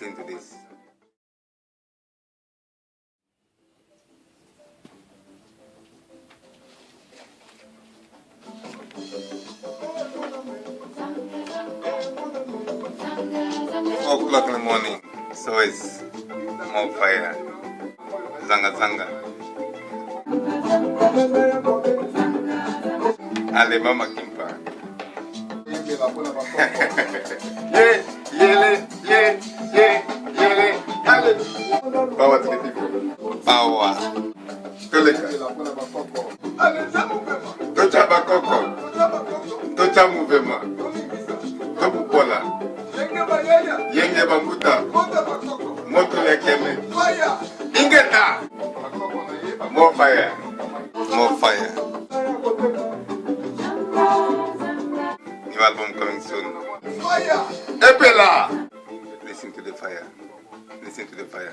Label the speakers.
Speaker 1: Listen to this. Four o'clock in the morning, so it's more fire. Zanga zanga. Ale mama kimpa. Yeah, yele, ale. Power to the people. Power. Toleka. Tocha bakoko. Tocha mouvement. Topu pola. Yenge bambuta. Moto lekeme. Ingeta. More fire. More fire. New album coming soon. Fire! Epela! Listen to the fire. Listen to the fire.